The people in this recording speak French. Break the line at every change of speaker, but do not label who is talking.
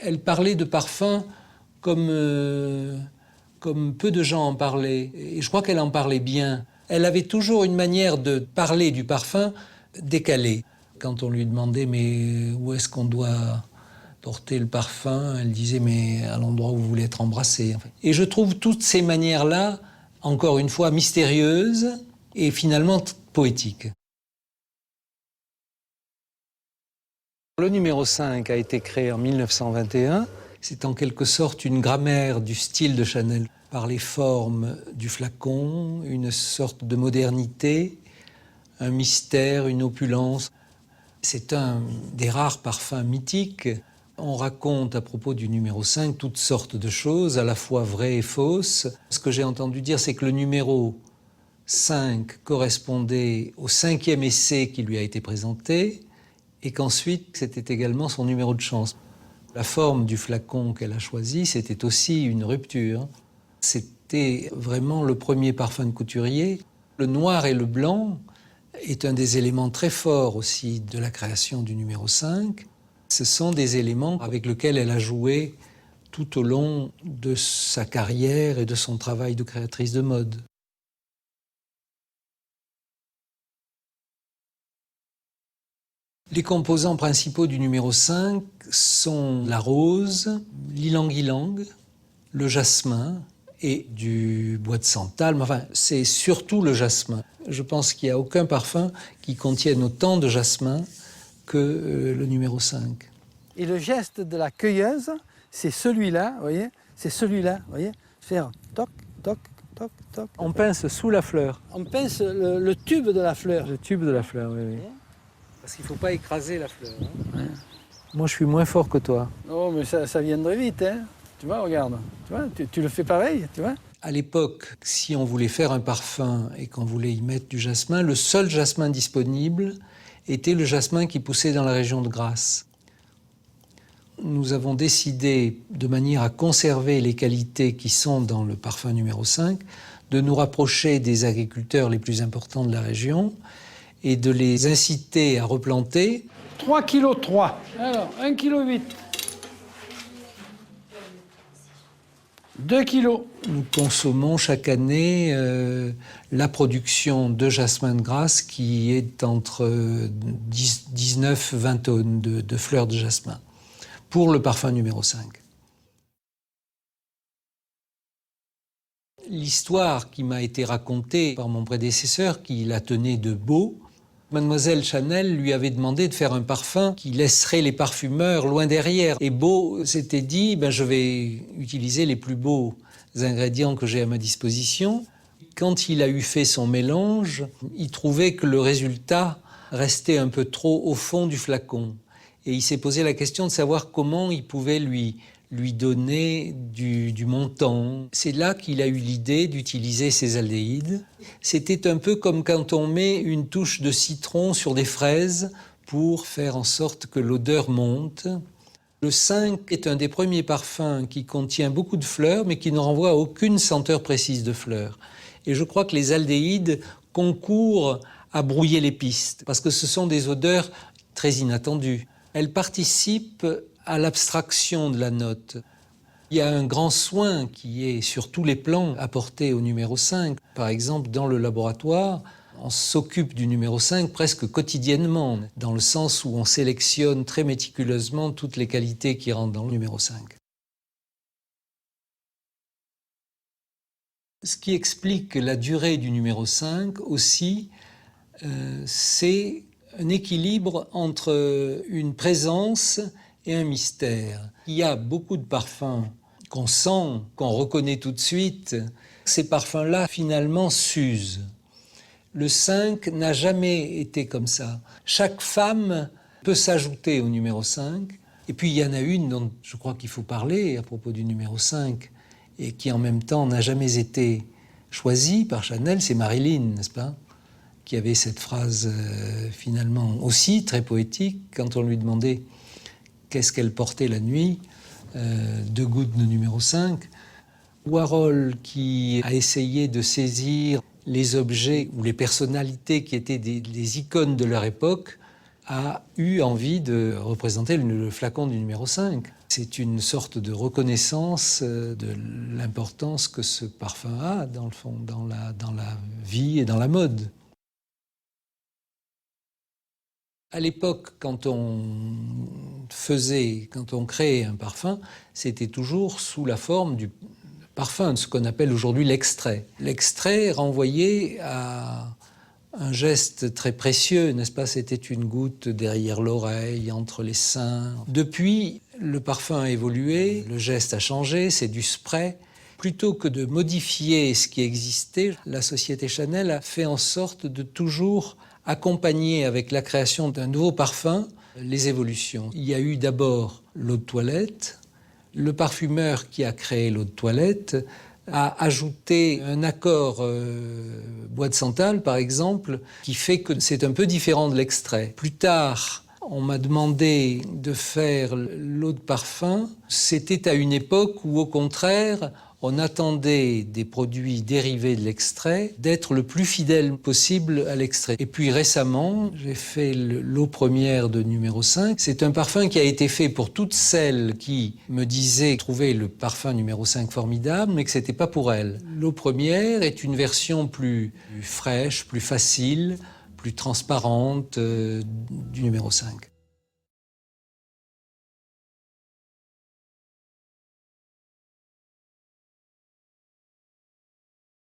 Elle parlait de parfum comme peu de gens en parlaient. Et je crois qu'elle en parlait bien. Elle avait toujours une manière de parler du parfum décalée. Quand on lui demandait « mais où est-ce qu'on doit porter le parfum ?» Elle disait « mais à l'endroit où vous voulez être embrassé ». Et je trouve toutes ces manières-là, encore une fois, mystérieuses et finalement poétiques. Le numéro 5 a été créé en 1921. C'est en quelque sorte une grammaire du style de Chanel, par les formes du flacon, une sorte de modernité, un mystère, une opulence. C'est un des rares parfums mythiques. On raconte à propos du numéro 5 toutes sortes de choses, à la fois vraies et fausses. Ce que j'ai entendu dire, c'est que le numéro 5 correspondait au 5e essai qui lui a été présenté, et qu'ensuite, c'était également son numéro de chance. La forme du flacon qu'elle a choisi, c'était aussi une rupture. C'était vraiment le premier parfum de couturier. Le noir et le blanc est un des éléments très forts aussi de la création du numéro 5. Ce sont des éléments avec lesquels elle a joué tout au long de sa carrière et de son travail de créatrice de mode. Les composants principaux du numéro 5 sont la rose, l'ylang-ylang, le jasmin et du bois de santal. Enfin, c'est surtout le jasmin. Je pense qu'il n'y a aucun parfum qui contienne autant de jasmin que le numéro 5.
Et le geste de la cueilleuse, c'est celui-là, vous voyez, c'est celui-là, vous voyez, faire toc, toc, toc, toc.
On pince sous la fleur.
On pince le tube de la fleur.
Le tube de la fleur, oui. Parce qu'il ne faut pas écraser la fleur. Hein. Moi, je suis moins fort que toi.
Oh, mais ça viendrait vite, hein. Tu vois, regarde. Tu vois, tu le fais pareil, tu vois.
À l'époque, si on voulait faire un parfum et qu'on voulait y mettre du jasmin, le seul jasmin disponible était le jasmin qui poussait dans la région de Grasse. Nous avons décidé, de manière à conserver les qualités qui sont dans le parfum numéro 5, de nous rapprocher des agriculteurs les plus importants de la région et de les inciter à replanter.
3,3 kg. Alors, 1,8 kg. 2 kg.
Nous consommons chaque année la production de jasmin de Grasse qui est entre 19-20 tonnes de fleurs de jasmin pour le parfum numéro 5. L'histoire qui m'a été racontée par mon prédécesseur, qui la tenait de Beau, Mademoiselle Chanel lui avait demandé de faire un parfum qui laisserait les parfumeurs loin derrière. Et Beau s'était dit, je vais utiliser les plus beaux ingrédients que j'ai à ma disposition. Quand il a eu fait son mélange, il trouvait que le résultat restait un peu trop au fond du flacon. Et il s'est posé la question de savoir comment il pouvait lui donner du montant. C'est là qu'il a eu l'idée d'utiliser ces aldéhydes. C'était un peu comme quand on met une touche de citron sur des fraises pour faire en sorte que l'odeur monte. Le 5 est un des premiers parfums qui contient beaucoup de fleurs, mais qui ne renvoie à aucune senteur précise de fleurs. Et je crois que les aldéhydes concourent à brouiller les pistes, parce que ce sont des odeurs très inattendues. Elles participent à l'abstraction de la note. Il y a un grand soin qui est sur tous les plans apporté au numéro 5. Par exemple, dans le laboratoire, on s'occupe du numéro 5 presque quotidiennement, dans le sens où on sélectionne très méticuleusement toutes les qualités qui rentrent dans le numéro 5. Ce qui explique la durée du numéro 5 aussi, c'est un équilibre entre une présence et un mystère. Il y a beaucoup de parfums qu'on sent, qu'on reconnaît tout de suite. Ces parfums-là, finalement, s'usent. Le 5 n'a jamais été comme ça. Chaque femme peut s'ajouter au numéro 5. Et puis, il y en a une dont je crois qu'il faut parler à propos du numéro 5 et qui, en même temps, n'a jamais été choisie par Chanel, c'est Marilyn, n'est-ce pas ? Qui avait cette phrase finalement aussi très poétique quand on lui demandait qu'est-ce qu'elle portait la nuit, 2 gouttes de numéro 5. Warhol, qui a essayé de saisir les objets ou les personnalités qui étaient des icônes de leur époque, a eu envie de représenter le flacon du numéro 5. C'est une sorte de reconnaissance de l'importance que ce parfum a, dans le fond, dans la vie et dans la mode. À l'époque, quand on créait un parfum, c'était toujours sous la forme du parfum, de ce qu'on appelle aujourd'hui l'extrait. L'extrait renvoyait à un geste très précieux, n'est-ce pas? C'était une goutte derrière l'oreille, entre les seins. Depuis, le parfum a évolué, le geste a changé, c'est du spray. Plutôt que de modifier ce qui existait, la société Chanel a fait en sorte de toujours accompagner avec la création d'un nouveau parfum les évolutions. Il y a eu d'abord l'eau de toilette. Le parfumeur qui a créé l'eau de toilette a ajouté un accord bois de santal, par exemple, qui fait que c'est un peu différent de l'extrait. Plus tard, on m'a demandé de faire l'eau de parfum. C'était à une époque où, au contraire, on attendait des produits dérivés de l'extrait d'être le plus fidèle possible à l'extrait. Et puis récemment, j'ai fait l'eau première de numéro 5. C'est un parfum qui a été fait pour toutes celles qui me disaient trouver le parfum numéro 5 formidable, mais que c'était pas pour elles. L'eau première est une version plus fraîche, plus facile, plus transparente du numéro 5.